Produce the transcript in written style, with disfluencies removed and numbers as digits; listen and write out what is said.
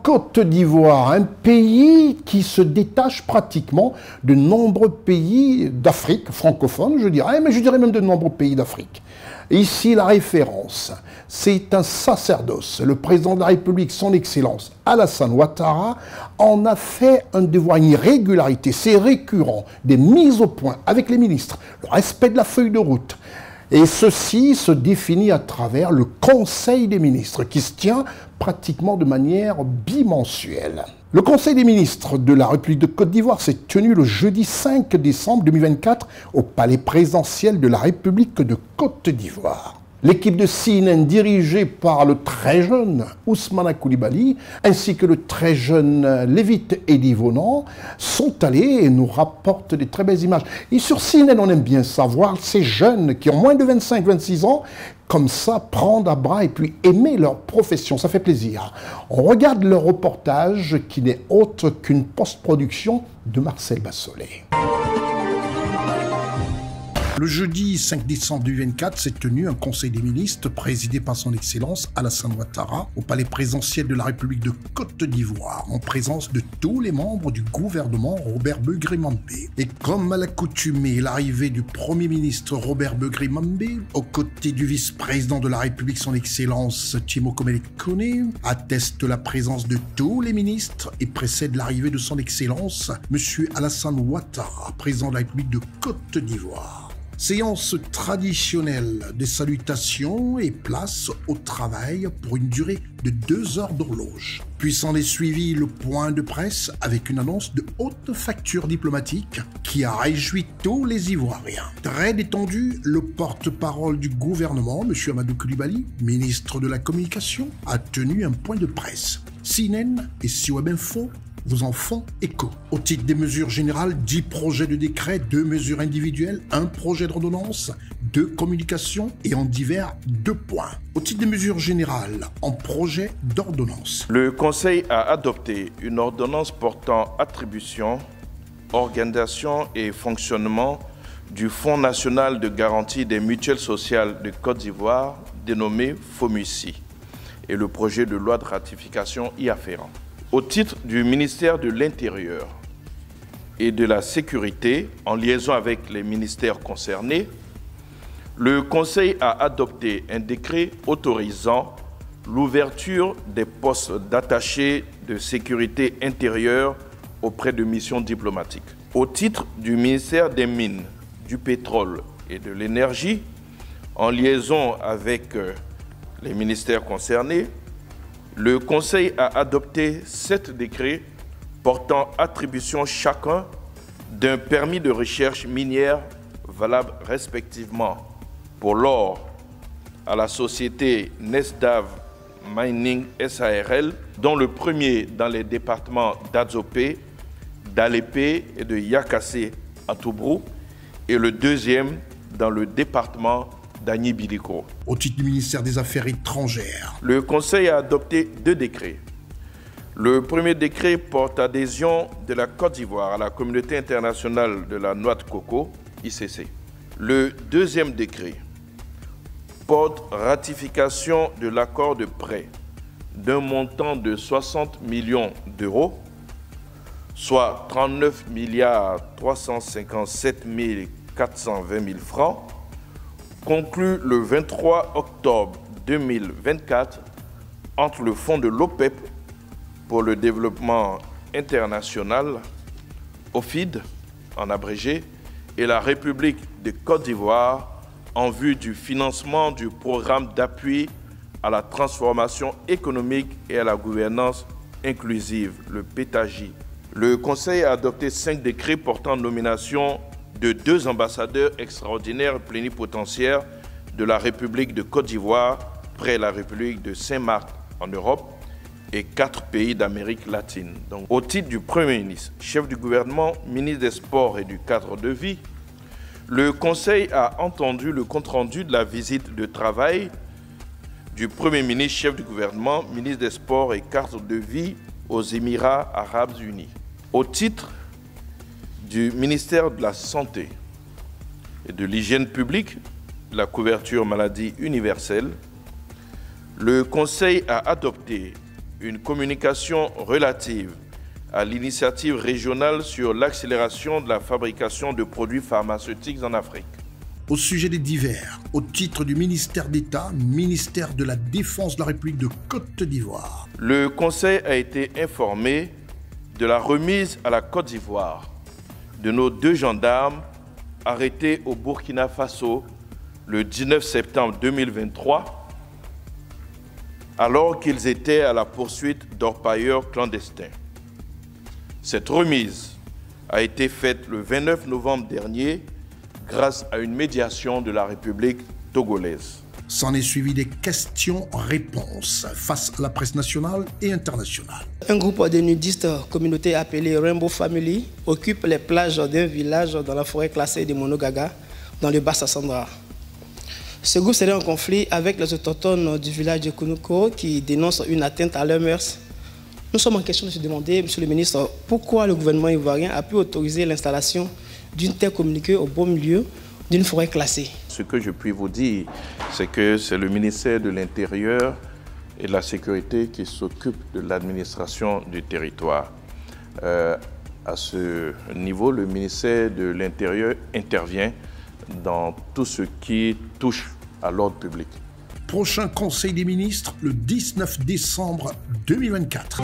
Côte d'Ivoire, un pays qui se détache pratiquement de nombreux pays d'Afrique francophone, je dirais, mais je dirais même de nombreux pays d'Afrique. Ici, la référence, c'est un sacerdoce. Le président de la République, son Excellence Alassane Ouattara, en a fait un devoir, une irrégularité. C'est récurrent, des mises au point avec les ministres, le respect de la feuille de route. Et ceci se définit à travers le Conseil des ministres, qui se tient pratiquement de manière bimensuelle. Le Conseil des ministres de la République de Côte d'Ivoire s'est tenu le jeudi 5 décembre 2024 au palais présidentiel de la République de Côte d'Ivoire. L'équipe de CNN dirigée par le très jeune Ousmane Coulibaly ainsi que le très jeune Lévite Edi Vonan sont allés et nous rapportent des très belles images. Et sur CNN, on aime bien savoir ces jeunes qui ont moins de 25-26 ans, comme ça, prendre à bras et puis aimer leur profession. Ça fait plaisir. On regarde le reportage qui n'est autre qu'une post-production de Marcel Bassolet. Le jeudi 5 décembre 2024 s'est tenu un conseil des ministres présidé par son Excellence Alassane Ouattara au palais présidentiel de la République de Côte d'Ivoire en présence de tous les membres du gouvernement Robert Begré-Mambé. Et comme à l'accoutumée, l'arrivée du Premier ministre Robert Begré-Mambé aux côtés du vice-président de la République son Excellence Timokomele Kone atteste la présence de tous les ministres et précède l'arrivée de son Excellence M. Alassane Ouattara, président de la République de Côte d'Ivoire. Séance traditionnelle des salutations et place au travail pour une durée de 2 heures d'horloge. Puis s'en est suivi le point de presse avec une annonce de haute facture diplomatique qui a réjoui tous les Ivoiriens. Très détendu, le porte-parole du gouvernement, M. Amadou Coulibaly, ministre de la Communication, a tenu un point de presse. CNN et Siweb Info vous en font écho. Au titre des mesures générales, 10 projets de décret, 2 mesures individuelles, 1 projet d'ordonnance, 2 communications et en divers 2 points. Au titre des mesures générales, en projet d'ordonnance. Le Conseil a adopté une ordonnance portant attribution, organisation et fonctionnement du Fonds national de garantie des mutuelles sociales de Côte d'Ivoire, dénommé FOMUSI, et le projet de loi de ratification y afférent. Au titre du ministère de l'Intérieur et de la Sécurité, en liaison avec les ministères concernés, le Conseil a adopté un décret autorisant l'ouverture des postes d'attachés de sécurité intérieure auprès de missions diplomatiques. Au titre du ministère des Mines, du Pétrole et de l'Énergie, en liaison avec les ministères concernés, le Conseil a adopté 7 décrets portant attribution chacun d'un permis de recherche minière valable respectivement pour l'or à la société Nesdav Mining SARL, dont le premier dans les départements d'Adzopé, d'Alépé et de Yakassé à Toubrou, et le deuxième dans le département d'Agny-Biliko. Au titre du ministère des Affaires étrangères, le Conseil a adopté 2 décrets. Le premier décret porte adhésion de la Côte d'Ivoire à la communauté internationale de la noix de coco, ICC. Le deuxième décret porte ratification de l'accord de prêt d'un montant de 60 millions d'euros, soit 39 357 420 000 francs, conclu le 23 octobre 2024 entre le Fonds de l'OPEP pour le développement international, OFID en abrégé, et la République de Côte d'Ivoire en vue du financement du programme d'appui à la transformation économique et à la gouvernance inclusive, le PETAGI. Le Conseil a adopté 5 décrets portant nomination de 2 ambassadeurs extraordinaires plénipotentiaires de la République de Côte d'Ivoire près la République de Saint-Marc en Europe et 4 pays d'Amérique latine. Donc, au titre du Premier ministre, chef du gouvernement, ministre des Sports et du cadre de vie, le Conseil a entendu le compte-rendu de la visite de travail du Premier ministre, chef du gouvernement, ministre des Sports et cadre de vie aux Émirats arabes unis. Au titre du ministère de la Santé et de l'Hygiène publique, la couverture maladie universelle, le Conseil a adopté une communication relative à l'initiative régionale sur l'accélération de la fabrication de produits pharmaceutiques en Afrique. Au sujet des divers, au titre du ministère d'État, ministère de la Défense de la République de Côte d'Ivoire. Le Conseil a été informé de la remise à la Côte d'Ivoire de nos 2 gendarmes arrêtés au Burkina Faso le 19 septembre 2023, alors qu'ils étaient à la poursuite d'orpailleurs clandestins. Cette remise a été faite le 29 novembre dernier grâce à une médiation de la République togolaise. S'en est suivi des questions-réponses face à la presse nationale et internationale. Un groupe de nudistes communauté appelé Rainbow Family occupe les plages d'un village dans la forêt classée de Monogaga, dans le Bas-Sassandra. Ce groupe serait en conflit avec les autochtones du village de Kunuko qui dénoncent une atteinte à leurs mœurs. Nous sommes en question de se demander, Monsieur le ministre, pourquoi le gouvernement ivoirien a pu autoriser l'installation d'une terre communiquée au beau milieu d'une forêt classée. Ce que je puis vous dire, c'est que c'est le ministère de l'Intérieur et de la Sécurité qui s'occupe de l'administration du territoire. À ce niveau, le ministère de l'Intérieur intervient dans tout ce qui touche à l'ordre public. Prochain Conseil des ministres le 19 décembre 2024.